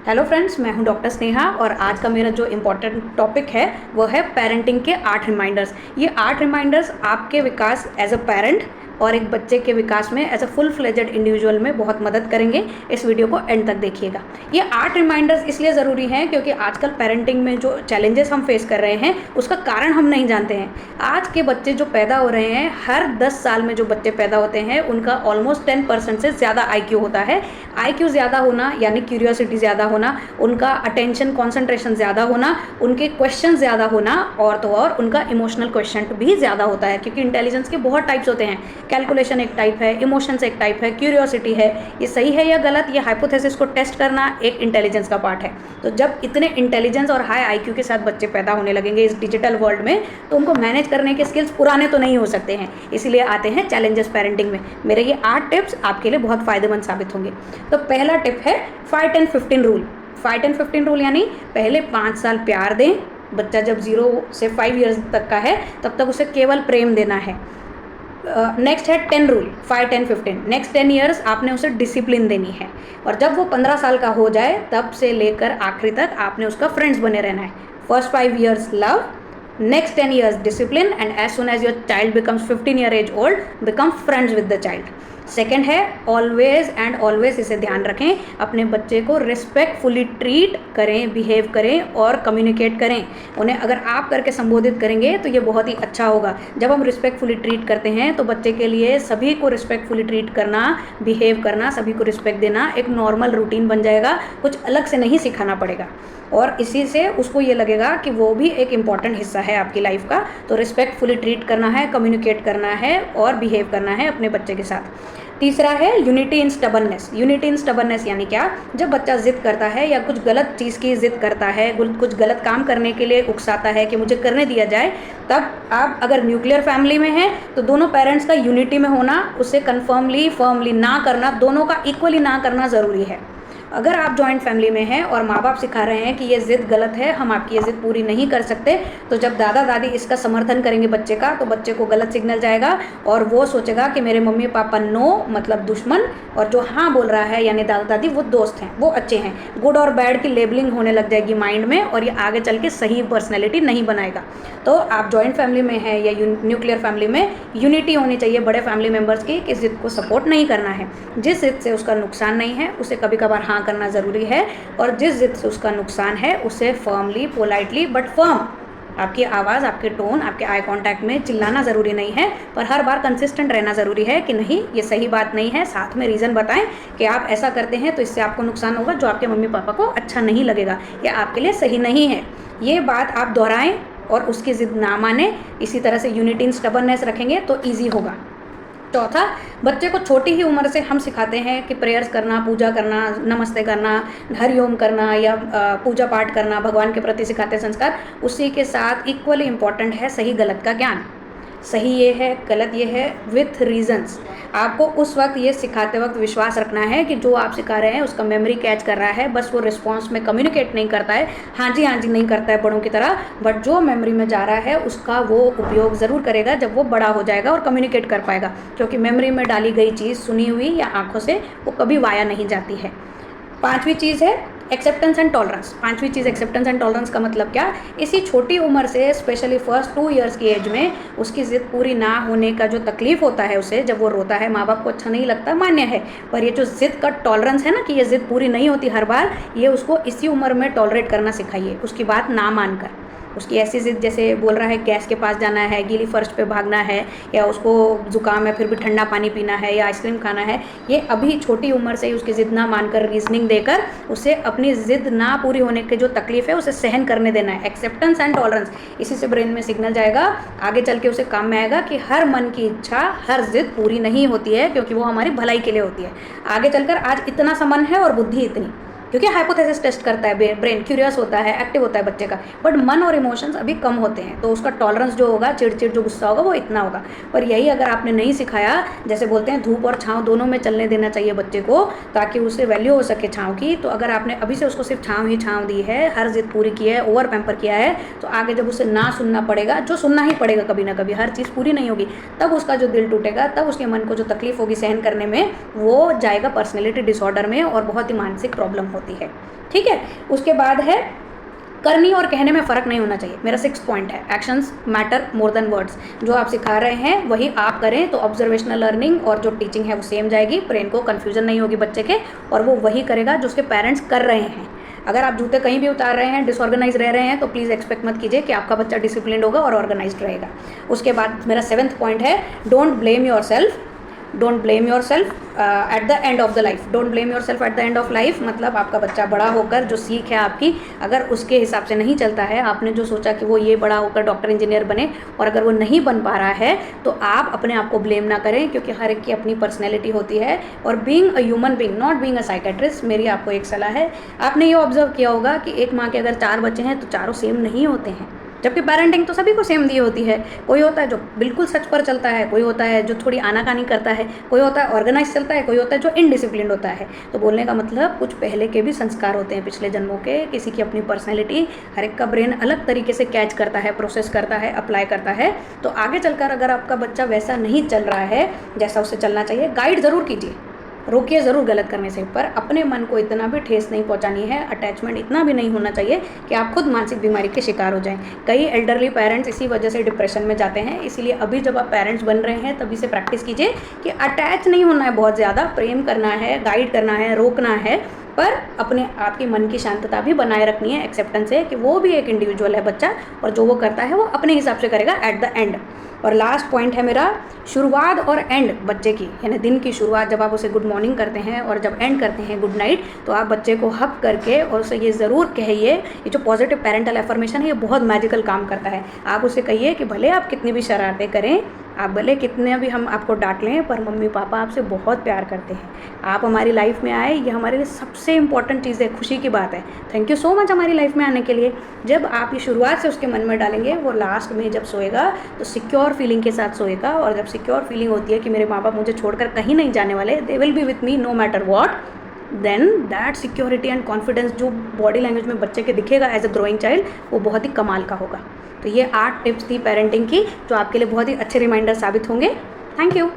Hello friends, मैं हूं doctor Sneha और आज का मेरा जो इम्पोर्टेंट टॉपिक है वो है पेरेंटिंग के 8 रिमाइंडर्स। ये 8 रिमाइंडर्स आपके विकास एज अ पेरेंट और एक बच्चे के विकास में as a full fledged individual में बहुत मदद करेंगे। इस वीडियो को एंड तक देखिएगा। ये 8 रिमाइंडर्स इसलिए ज़रूरी हैं क्योंकि आजकल पेरेंटिंग में जो चैलेंजेस हम फेस कर रहे हैं उसका कारण हम नहीं जानते हैं। आज के बच्चे जो पैदा हो रहे हैं, हर 10 साल में जो बच्चे पैदा होते हैं उनका ऑलमोस्ट 10% से ज़्यादा IQ होता है। IQ ज़्यादा होना यानी क्यूरियोसिटी ज़्यादा होना, उनका अटेंशन कॉन्सेंट्रेशन ज़्यादा होना, उनके क्वेश्चन ज़्यादा होना और तो और उनका इमोशनल क्वेश्चन भी ज़्यादा होता है क्योंकि इंटेलिजेंस के बहुत टाइप्स होते हैं। कैलकुलेशन एक टाइप है, इमोशंस एक टाइप है, क्यूरियोसिटी है। ये सही है या गलत, ये हाइपोथेसिस को टेस्ट करना एक इंटेलिजेंस का पार्ट है। तो जब इतने इंटेलिजेंस और हाई IQ के साथ बच्चे पैदा होने लगेंगे इस डिजिटल वर्ल्ड में, तो उनको मैनेज करने के स्किल्स पुराने तो नहीं हो सकते हैं। इसीलिए आते हैं चैलेंजेस पेरेंटिंग में। मेरे ये 8 टिप्स आपके लिए बहुत फ़ायदेमंद साबित होंगे। तो पहला टिप है 5, 10, 15 रूल। 5, 10, 15 रूल यानी पहले 5 साल प्यार दें। बच्चा जब 0 से 5 ईयर्स तक का है तब तक उसे केवल प्रेम देना है। नेक्स्ट है 10 रूल, 5, 10, 15। नेक्स्ट 10 ईयर्स आपने उसे डिसिप्लिन देनी है और जब वो 15 साल का हो जाए तब से लेकर आखिरी तक आपने उसका फ्रेंड्स बने रहना है। First 5 years love, next 10 years discipline, and as soon as your child becomes 15 year age old, become friends with the child. Second है ऑलवेज एंड ऑलवेज, इसे ध्यान रखें, अपने बच्चे को रिस्पेक्टफुली ट्रीट करें, बिहेव करें और कम्युनिकेट करें। उन्हें अगर आप करके संबोधित करेंगे तो ये बहुत ही अच्छा होगा। जब हम रिस्पेक्टफुली ट्रीट करते हैं तो बच्चे के लिए सभी को रिस्पेक्टफुली ट्रीट करना, बिहेव करना, सभी को रिस्पेक्ट देना एक नॉर्मल रूटीन बन जाएगा। कुछ अलग से नहीं सिखाना पड़ेगा और इसी से उसको ये लगेगा कि वो भी एक इम्पॉर्टेंट हिस्सा है आपकी लाइफ का। तो रिस्पेक्टफुली ट्रीट करना है, कम्युनिकेट करना है और बिहेव करना है अपने बच्चे के साथ। तीसरा है unity in stubbornness. Unity in stubbornness यानी क्या? जब बच्चा जिद करता है या कुछ गलत चीज़ की जिद करता है, कुछ गलत काम करने के लिए उकसाता है कि मुझे करने दिया जाए, तब आप अगर न्यूक्लियर फैमिली में हैं तो दोनों पेरेंट्स का यूनिटी में होना, उसे कन्फर्मली फर्मली ना करना, दोनों का इक्वली ना करना ज़रूरी है। अगर आप जॉइंट फैमिली में हैं और माँ बाप सिखा रहे हैं कि ये ज़िद गलत है, हम आपकी ये ज़िद पूरी नहीं कर सकते, तो जब दादा दादी इसका समर्थन करेंगे बच्चे का, तो बच्चे को गलत सिग्नल जाएगा और वो सोचेगा कि मेरे मम्मी पापा नो मतलब दुश्मन, और जो हाँ बोल रहा है यानी दादा दादी वो दोस्त हैं, वो अच्छे हैं। गुड और बैड की लेबलिंग होने लग जाएगी माइंड में और ये आगे चल के सही पर्सनैलिटी नहीं बनाएगा। तो आप जॉइंट फैमिली में हैं या न्यूक्लियर फैमिली में, यूनिटी होनी चाहिए बड़े फैमिली मेम्बर्स की कि ज़िद को सपोर्ट नहीं करना है। जिस ज़िद से उसका नुकसान नहीं है उसे कभी कभार हाँ करना ज़रूरी है और जिस जिद से उसका नुकसान है उसे फर्मली, पोलाइटली बट फर्म, आपकी आवाज़, आपके टोन, आपके आई कांटेक्ट में चिल्लाना ज़रूरी नहीं है, पर हर बार कंसिस्टेंट रहना ज़रूरी है कि नहीं ये सही बात नहीं है। साथ में रीज़न बताएं कि आप ऐसा करते हैं तो इससे आपको नुकसान होगा, जो आपके मम्मी पापा को अच्छा नहीं लगेगा या आपके लिए सही नहीं है। ये बात आप दोहराएं और उसकी ज़िद ना माने। इसी तरह से यूनिटी इन स्टबर्ननेस रखेंगे तो ईजी होगा। चौथा, बच्चे को छोटी ही उम्र से हम सिखाते हैं कि प्रेयर्स करना, पूजा करना, नमस्ते करना, हरिओम करना या पूजा पाठ करना, भगवान के प्रति सिखाते संस्कार। उसी के साथ इक्वली इम्पॉर्टेंट है सही गलत का ज्ञान। सही ये है, गलत ये है, विथ रीजंस। आपको उस वक्त ये सिखाते वक्त विश्वास रखना है कि जो आप सिखा रहे हैं उसका मेमोरी कैच कर रहा है, बस वो रिस्पॉन्स में कम्युनिकेट नहीं करता है, हाँ जी नहीं करता है बड़ों की तरह, बट जो मेमोरी में जा रहा है उसका वो उपयोग ज़रूर करेगा जब वो बड़ा हो जाएगा और कम्युनिकेट कर पाएगा। क्योंकि मेमोरी में डाली गई चीज़ सुनी हुई या आँखों से वो कभी वाया नहीं जाती है। पांचवी चीज़ है एक्सेप्टेंस एंड टॉलरेंस। पांचवी चीज़ एक्सेप्टेंस एंड टॉलरेंस का मतलब क्या? इसी छोटी उम्र से, स्पेशली फर्स्ट 2 ईयर्स की एज में, उसकी ज़िद पूरी ना होने का जो तकलीफ होता है उसे, जब वो रोता है, माँ बाप को अच्छा नहीं लगता, मान्य है, पर ये जो ज़िद का टॉलरेंस है ना कि ये ज़िद पूरी नहीं होती हर बार, ये उसको इसी उम्र में टॉलरेट करना सिखाइए, उसकी बात ना मानकर। उसकी ऐसी ज़िद जैसे बोल रहा है गैस के पास जाना है, गीली फर्श पे भागना है, या उसको ज़ुकाम है फिर भी ठंडा पानी पीना है, या आइसक्रीम खाना है, ये अभी छोटी उम्र से ही उसकी ज़िद ना मानकर रीजनिंग देकर उसे अपनी ज़िद ना पूरी होने की जो तकलीफ़ है उसे सहन करने देना है। एक्सेप्टेंस एंड टॉलरेंस, इसी से ब्रेन में सिग्नल जाएगा, आगे चल के उसे काम में आएगा कि हर मन की इच्छा, हर ज़िद पूरी नहीं होती है क्योंकि वो हमारी भलाई के लिए होती है। आगे चलकर आज इतना सा मन है और बुद्धि इतनी, क्योंकि हाइपोथेसिस टेस्ट करता है ब्रेन, क्यूरियस होता है, एक्टिव होता है बच्चे का, बट मन और इमोशंस अभी कम होते हैं, तो उसका टॉलरेंस जो होगा, चिड़चिड़ जो गुस्सा होगा वो इतना होगा। पर यही अगर आपने नहीं सिखाया, जैसे बोलते हैं धूप और छाँव दोनों में चलने देना चाहिए बच्चे को ताकि उससे वैल्यू हो सके छाँव की, तो अगर आपने अभी से उसको सिर्फ छाँव ही छाँव दी है, हर जिद पूरी की है, ओवर पैम्पर किया है, तो आगे जब उसे ना सुनना पड़ेगा, जो सुनना ही पड़ेगा कभी ना कभी, हर चीज़ पूरी नहीं होगी, तब उसका जो दिल टूटेगा, तब उसके मन को जो तकलीफ होगी सहन करने में, वो जाएगा पर्सनैलिटी डिसऑर्डर में और बहुत ही मानसिक प्रॉब्लम होगी। होती है। ठीक है, उसके बाद है करनी और कहने में फ़र्क नहीं होना चाहिए। मेरा 6 पॉइंट है, actions matter more than words. जो आप सिखा रहे हैं वही आप करें तो ऑब्जर्वेशनल लर्निंग और जो टीचिंग है वो सेम जाएगी, ब्रेन को कन्फ्यूजन नहीं होगी बच्चे के, और वो वही करेगा जो उसके पेरेंट्स कर रहे हैं। अगर आप जूते कहीं भी उतार रहे हैं, डिसऑर्गेनाइज रह रहे हैं, तो प्लीज़ एक्सपेक्ट मत कीजिए कि आपका बच्चा डिसिप्लिन होगा और ऑर्गेनाइज्ड रहेगा। उसके बाद मेरा 7th पॉइंट है, don't blame your self. Don't blame your self at the end of the life. Don't blame your self at the end of life मतलब आपका बच्चा बड़ा होकर जो सीख है आपकी, अगर उसके हिसाब से नहीं चलता है, आपने जो सोचा कि वो ये बड़ा होकर डॉक्टर इंजीनियर बने, और अगर वो नहीं बन पा रहा है, तो आप अपने आप को ब्लेम ना करें, क्योंकि हर एक की अपनी पर्सनैलिटी होती है। और being a human being, not being a psychiatrist, मेरी आपको एक सलाह है, आपने ये ऑब्जर्व किया होगा कि एक माँ के अगर 4 बच्चे हैं तो चारों सेम नहीं होते हैं, जबकि पेरेंटिंग तो सभी को सेम दी होती है। कोई होता है जो बिल्कुल सच पर चलता है, कोई होता है जो थोड़ी आनाकानी करता है, कोई होता है ऑर्गेनाइज चलता है, कोई होता है जो इनडिसिप्लिन्ड होता है। तो बोलने का मतलब कुछ पहले के भी संस्कार होते हैं, पिछले जन्मों के, किसी की अपनी पर्सनैलिटी, हर एक का ब्रेन अलग तरीके से कैच करता है, प्रोसेस करता है, अप्लाई करता है। तो आगे चलकर अगर आपका बच्चा वैसा नहीं चल रहा है जैसा उसे चलना चाहिए, गाइड ज़रूर कीजिए, रोकिए ज़रूर गलत करने से, पर अपने मन को इतना भी ठेस नहीं पहुंचानी है, अटैचमेंट इतना भी नहीं होना चाहिए कि आप खुद मानसिक बीमारी के शिकार हो जाएं। कई एल्डरली पेरेंट्स इसी वजह से डिप्रेशन में जाते हैं। इसीलिए अभी जब आप पेरेंट्स बन रहे हैं तभी से प्रैक्टिस कीजिए कि अटैच नहीं होना है बहुत ज़्यादा, प्रेम करना है, गाइड करना है, रोकना है, पर अपने आपकी मन की शांतता भी बनाए रखनी है, एक्सेप्टेंस है कि वो भी एक इंडिविजुअल है बच्चा, और जो वो करता है वो अपने हिसाब से करेगा एट द एंड। और लास्ट पॉइंट है मेरा, शुरुआत और एंड बच्चे की, यानी दिन की शुरुआत जब आप उसे गुड मॉर्निंग करते हैं और जब एंड करते हैं गुड नाइट, तो आप बच्चे को हक करके और उसे ये ज़रूर कहिए, ये जो पॉजिटिव पेरेंटल एफर्मेशन है ये बहुत मैजिकल काम करता है। आप उसे कहिए कि भले आप कितनी भी शरारतें करें, आप भले कितने भी हम आपको डांट लें, पर मम्मी पापा आपसे बहुत प्यार करते हैं, आप हमारी लाइफ में आए, ये हमारे लिए सबसे इम्पॉर्टेंट चीज़ है, खुशी की बात है, थैंक यू सो मच हमारी लाइफ में आने के लिए। जब आप ये शुरुआत से उसके मन में डालेंगे, वो लास्ट में जब सोएगा तो सिक्योर फीलिंग के साथ सोएगा। और जब सिक्योर फीलिंग होती है कि मेरे माँ बाप मुझे छोड़कर कहीं नहीं जाने वाले, they will be with me no matter what, then that security and confidence जो बॉडी लैंग्वेज में बच्चे के दिखेगा एज अ ग्रोइंग चाइल्ड, वो बहुत ही कमाल का होगा। तो ये 8 टिप्स थी पेरेंटिंग की, जो आपके लिए बहुत ही अच्छे रिमाइंडर साबित होंगे। Thank you.